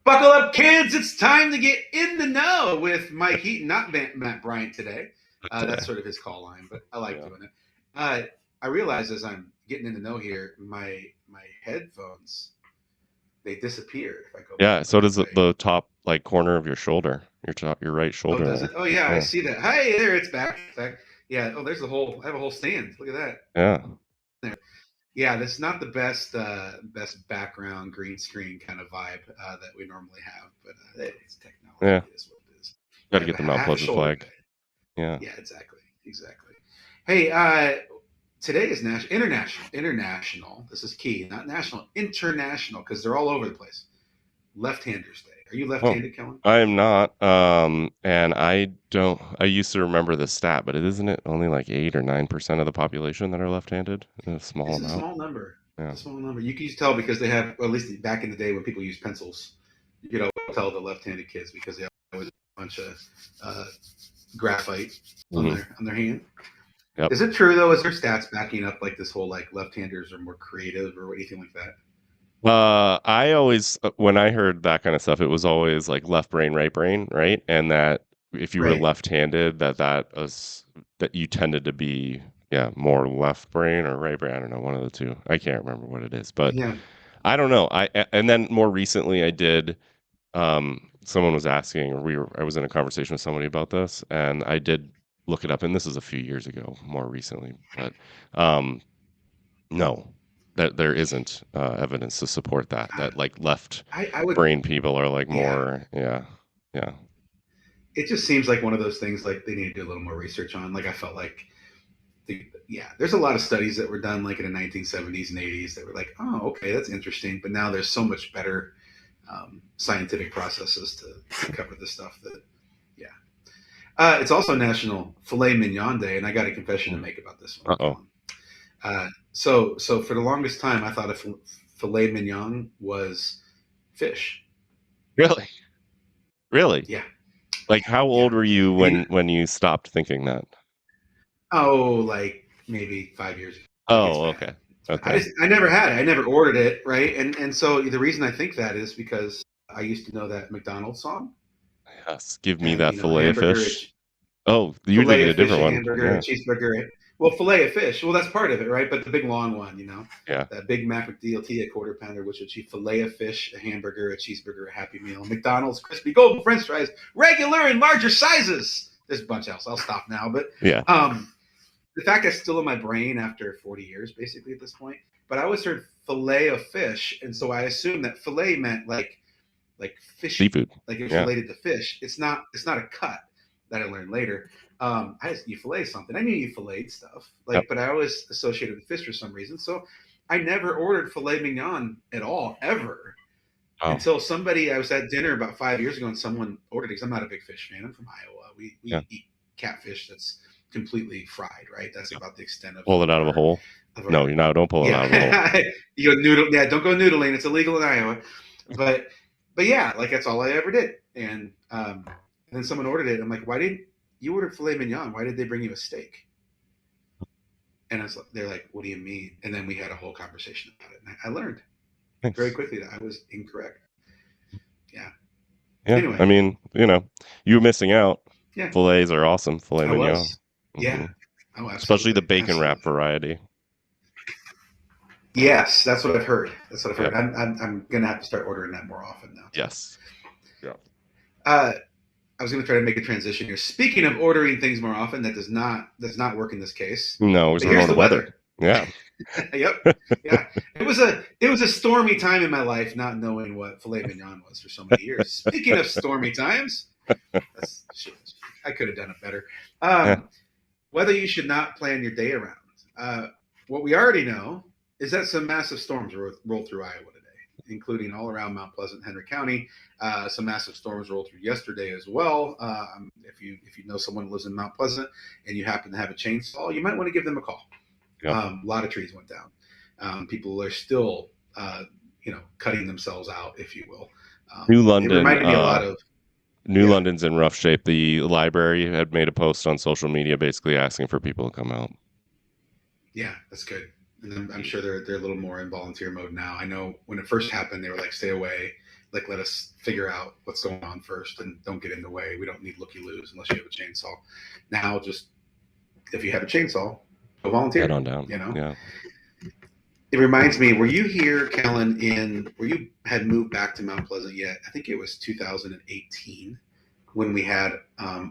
Buckle up, kids. It's time to get in the know with Mike Heaton, not Matt Bryant today. That's Today. sort of his call line, but I like Yeah. doing it. I realize as I'm getting in the know here, my headphones, they disappear if I go Yeah. back So this does way. the top like corner of your shoulder, your right Oh, shoulder does it? there. Oh, yeah, I Yeah. see that. Hey, there, it's back. It's back. Yeah. Oh, there's the whole. I have a whole stand. Look at that. Yeah. There. Yeah, that's not the best background green screen kind of vibe that we normally have, but it's technology. Yeah. It is what it is. Got I to have get a the Mount half a Pleasant shoulder flag. pad. Yeah. Yeah, exactly. Hey, today is international. This is key, not national, international, because they're all over the place. Left-handers Day. Are you Oh, left-handed, Kellen? I am not. And I don't. I used to remember the stat, but isn't it only like 8 or 9% of the population that are left-handed? A small It's a amount. small number. Yeah. It's a small number. You can just tell because they have, well, at least back in the day when people used pencils, you could always tell the left-handed kids because they always had a bunch of graphite on Hmm. their hand. Yep. Is it true though? Is there stats backing up like this whole like left-handers are more creative or anything like that? I always, when I heard that kind of stuff, it was always like left brain, right? And that if you were Right. left-handed, that you tended to be, yeah, more left brain or right brain. I don't know, one of the two. I can't remember what it is, but Yeah. I don't know. And then more recently, I did. Someone was asking, or I was in a conversation with somebody about this, and I did look it up, and this is a few years ago, more recently, but um, no, that there isn't evidence to support that like left I would. brain people are like Yeah. more, yeah. It just seems like one of those things like they need to do a little more research on. Like I felt like there's a lot of studies that were done like in the 1970s and 80s that were like, oh, okay, that's interesting. But now there's so much better scientific processes to cover this stuff that, yeah. It's also National Filet Mignon Day, and I got a confession to make about this one, Uh-oh. Kellen. So for the longest time, I thought a filet mignon was fish. Really? Really? Yeah, Like how yeah. old were you You know, when you stopped thinking that? oh, like maybe 5 years ago. Like it's Oh, bad. okay. It's bad. Okay. I never had it. I never ordered it, right? And so the reason I think that is because I used to know that McDonald's song, Yes. Give me and that you know, fillet of hamburger, fish. Oh, you're fillet thinking a of fish, different a one. hamburger, a Yeah. cheeseburger. Well, fillet of fish. Well, that's part of it, right? But the big long one, you know, Yeah. that Big Mac with DLT, a quarter pounder, which would be fillet of fish, a hamburger, a cheeseburger, a Happy Meal, McDonald's crispy golden French fries, regular and larger sizes. There's a bunch else. I'll stop now, but Yeah. the fact that's still in my brain after 40 years, basically at this point. But I always heard fillet of fish, and so I assumed that fillet meant like fishy, Seafood. like it was Yeah. related to fish. It's not. It's not a cut that I learned later. You fillet something. I knew you filleted stuff, Yep. but I always associated with fish for some reason. So I never ordered filet mignon at all, ever, Oh, until somebody. I was at dinner about 5 years ago, and someone ordered it because I'm not a big fish fan. I'm from Iowa. We yeah. eat catfish that's completely fried, right? That's about the extent of Pull it out of a hole. No, you're not. Don't pull it out of a hole. yeah. You go noodle. Yeah, don't go noodling. It's illegal in Iowa. But yeah, like that's all I ever did. And then someone ordered it. I'm like, why didn't you order filet mignon? Why did they bring you a steak? And they're like, what do you mean? And then we had a whole conversation about it. And I learned very quickly that I was incorrect. Yeah. Yeah. Anyway. I mean, you were missing out. Yeah. Fillets are awesome. Filet I mignon. was. Yeah. Mm-hmm. Oh, absolutely. Especially the bacon absolutely. wrap variety. Yes, that's what I've heard. That's what I've heard. Yep. I'm gonna have to start ordering that more often now. Yes. Yeah. I was going to try to make a transition here. Speaking of ordering things more often, that does not work in this case. No, it's not the weather. Yeah. Yep. Yeah. It was a stormy time in my life, not knowing what filet mignon was for so many years. Speaking of stormy times, I could have done it better. Whether you should not plan your day around. What we already know is that some massive storms rolled through Iowa today, including all around Mount Pleasant, Henry County. Some massive storms rolled through yesterday as well. If you know someone who lives in Mount Pleasant and you happen to have a chainsaw, you might want to give them a call. Yep. A lot of trees went down. People are still, cutting themselves out, if you will. New London. It reminded me a lot of. London's in rough shape. The library had made a post on social media basically asking for people to come out. Yeah, that's good. And I'm sure they're a little more in volunteer mode now. I know when it first happened, they were like, stay away. like let us figure out what's going on first and don't get in the way. We don't need looky-loos unless you have a chainsaw. Now, just if you have a chainsaw, go volunteer. Head on down. You know, Yeah. it reminds me. Were you here, Kellen? Were you had moved back to Mount Pleasant yet? I think it was 2018 when we had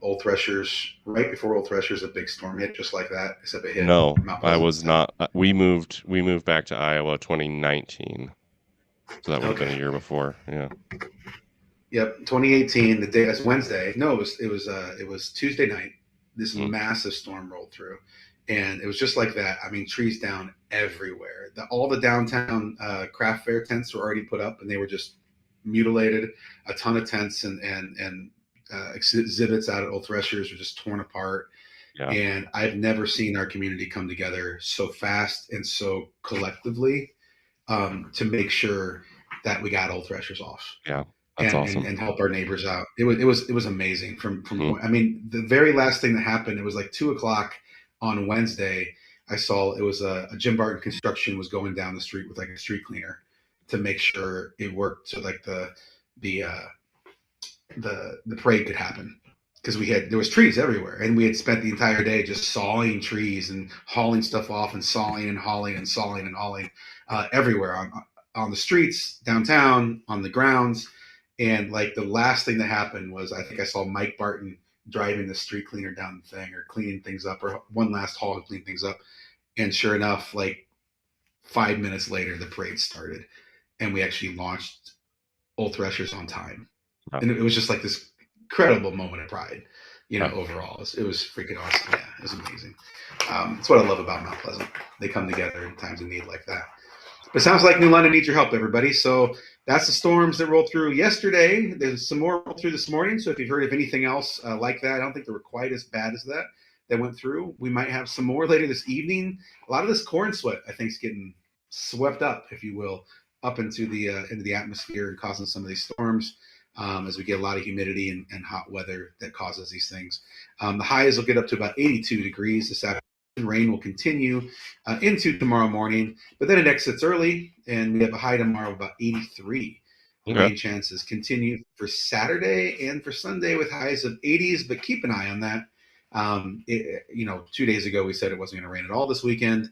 Old Threshers. Right before Old Threshers, a big storm hit, just like that. Except it hit No, Mount I Pleasant. was not. We moved back to Iowa 2019. So that would have been a year before. Yeah. Yep, 2018. The day that's Wednesday. No, it was Tuesday night. This massive storm rolled through, and it was just like that. I mean, trees down everywhere. All the downtown craft fair tents were already put up, and they were just mutilated. A ton of tents and exhibits out at Old Threshers were just torn apart. Yeah. And I've never seen our community come together so fast and so collectively to make sure that we got Old Threshers off. Yeah. That's awesome. And help our neighbors out. It was amazing. I mean, the very last thing that happened, it was like 2:00 on Wednesday. I saw it was a Jim Barton Construction was going down the street with like a street cleaner to make sure it worked, so like the parade could happen, because there was trees everywhere, and we had spent the entire day just sawing trees and hauling stuff off and sawing and hauling and sawing and hauling everywhere on the streets, downtown, on the grounds. And like the last thing that happened was, I think I saw Mike Barton driving the street cleaner down the thing or cleaning things up, or one last haul to clean things up. And sure enough, like 5 minutes later, the parade started, and we actually launched Old Threshers on time. Wow. And it was just like this incredible moment of pride, overall. It was freaking awesome. Yeah, it was amazing. That's what I love about Mount Pleasant. They come together in times of need like that. But it sounds like New London needs your help, everybody. So that's the storms that rolled through yesterday. There's some more rolled through this morning. So if you've heard of anything else like that, I don't think they were quite as bad as that went through. We might have some more later this evening. A lot of this corn sweat, I think, is getting swept up, if you will, up into the atmosphere and causing some of these storms as we get a lot of humidity and hot weather that causes these things. The highs will get up to about 82 degrees this afternoon. Rain will continue into tomorrow morning, but then it exits early, and we have a high tomorrow of about 83. Okay. Rain chances continue for Saturday and for Sunday with highs of 80s, but keep an eye on that. 2 days ago we said it wasn't going to rain at all this weekend.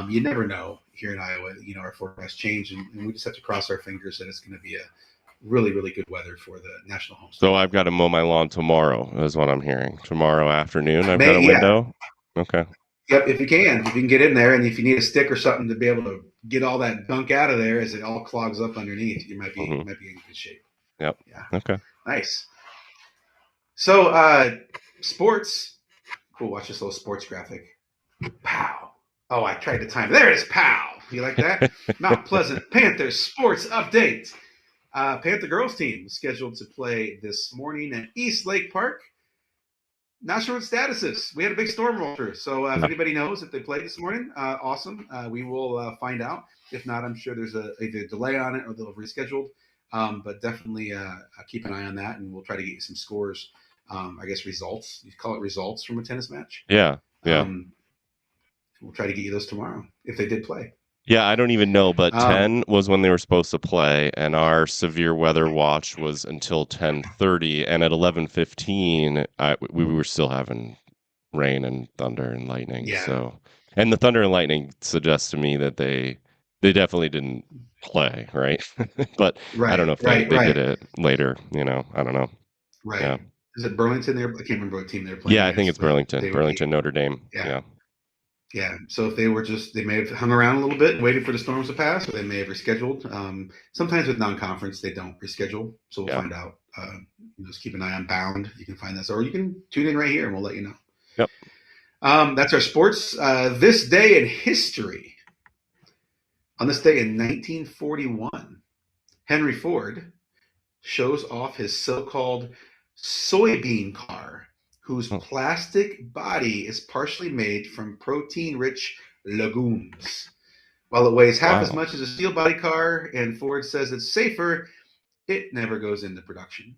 You never know here in Iowa. Our forecast change, and we just have to cross our fingers that it's going to be a really, really good weather for the National Homestead. So I've got to mow my lawn tomorrow, is what I'm hearing. Tomorrow afternoon, I've got a window. Okay. Yep, if you can get in there, and if you need a stick or something to be able to get all that gunk out of there as it all clogs up underneath, you might be in good shape. Yep. Yeah. Okay. Nice. So sports. Cool. Watch this little sports graphic. Pow. Oh, I tried to time it. There it is. Pow. You like that? Mount Pleasant Panthers sports update. Panther girls team is scheduled to play this morning at East Lake Park. Not sure what status is. We had a big storm roll through. So if anybody knows if they played this morning, awesome. We will find out. If not, I'm sure there's either a delay on it or they'll have rescheduled. But definitely keep an eye on that, and we'll try to get you some scores. I guess results. You call it results from a tennis match? Yeah. We'll try to get you those tomorrow if they did play. Yeah, I don't even know, but 10 was when they were supposed to play, and our severe weather watch was until 10:30, and at 11:15, we were still having rain and thunder and lightning. Yeah. So, and the thunder and lightning suggests to me that they definitely didn't play, right? But right, I don't know if they did it later. I don't know. Right. Yeah. Is it Burlington there? I can't remember what team they're playing. Yeah, I think it's Burlington. Burlington, Notre Dame. Yeah. Yeah, so if they may have hung around a little bit, waited for the storms to pass, or they may have rescheduled. Sometimes with non-conference, they don't reschedule, so we'll find out. Just keep an eye on Bound. You can find that, or you can tune in right here, and we'll let you know. Yep. That's our sports. This day in history. On this day in 1941, Henry Ford shows off his so-called soybean car, whose plastic body is partially made from protein-rich legumes. While it weighs half as much as a steel body car, and Ford says it's safer, it never goes into production.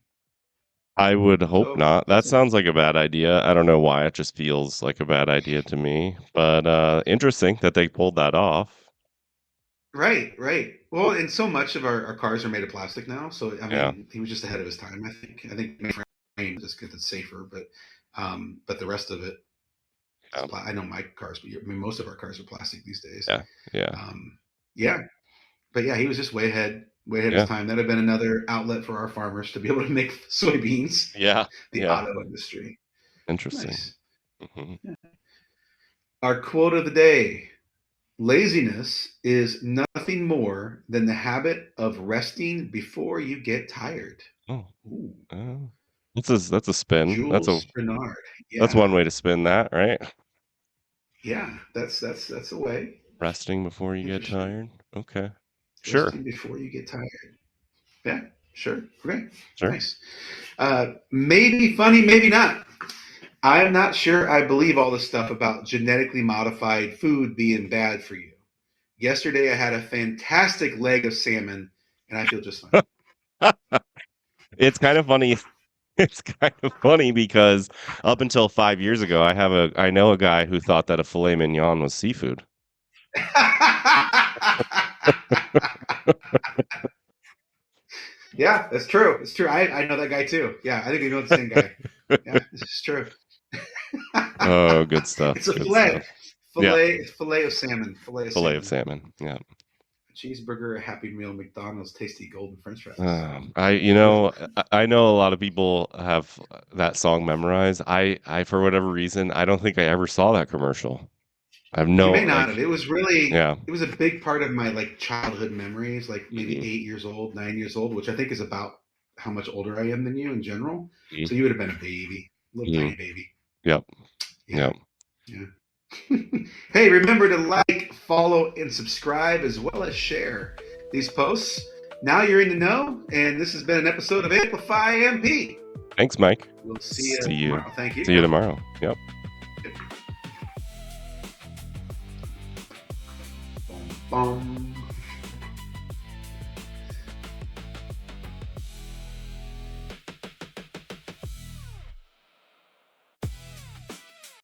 I would hope not. That sounds like a bad idea. I don't know why. It just feels like a bad idea to me. But interesting that they pulled that off. Right. Well, and so much of our cars are made of plastic now. So, I Yeah. mean, he was just ahead of his time, I think. I think frame just gets it safer, but the rest of it, Yeah. I know my cars, but I mean, most of our cars are plastic these days. Yeah. Yeah. Yeah. But yeah, he was just way ahead of Yeah. his time. That'd have been another outlet for our farmers to be able to make soybeans, Yeah. the Yeah. auto industry. Interesting. Nice. Hmm. Yeah. Our quote of the day: laziness is nothing more than the habit of resting before you get tired. Oh, Ooh, that's a spin. Jules Renard. That's Yeah, one way to spin that, right? yeah, that's a way. Resting before you get Interesting. tired. Okay. Sure. Resting before you get tired. Yeah, sure. Okay, Sure. nice. Maybe funny, maybe not. I'm not sure I believe all this stuff about genetically modified food being bad for you. Yesterday, I had a fantastic leg of salmon, and I feel just fine. It's kind of funny. It's kind of funny because up until 5 years ago, I know a guy who thought that a filet mignon was seafood. Yeah, that's true. It's true. I know that guy too. Yeah, I think we know the same guy. Yeah, this is true. Oh, good stuff. It's a Good fillet. stuff. Yeah. Filet of salmon. Filet of salmon. Yeah. Cheeseburger, a Happy Meal, McDonald's, tasty golden French fries. I know a lot of people have that song memorized. I for whatever reason, I don't think I ever saw that commercial. I have You no may not have. It was really, yeah. it was a big part of my like childhood memories, like maybe Mhm. 8 years old, 9 years old, which I think is about how much older I am than you in general. Mhm. So you would have been a baby, little tiny baby. Yep. Yeah. Yep. Yeah. Hey, remember to like, follow, and subscribe as well as share these posts. Now you're in the know, and this has been an episode of Amplify MP. Thanks, Mike. We'll see you See you. tomorrow. Thank you. See you tomorrow. Yep. Boom, boom.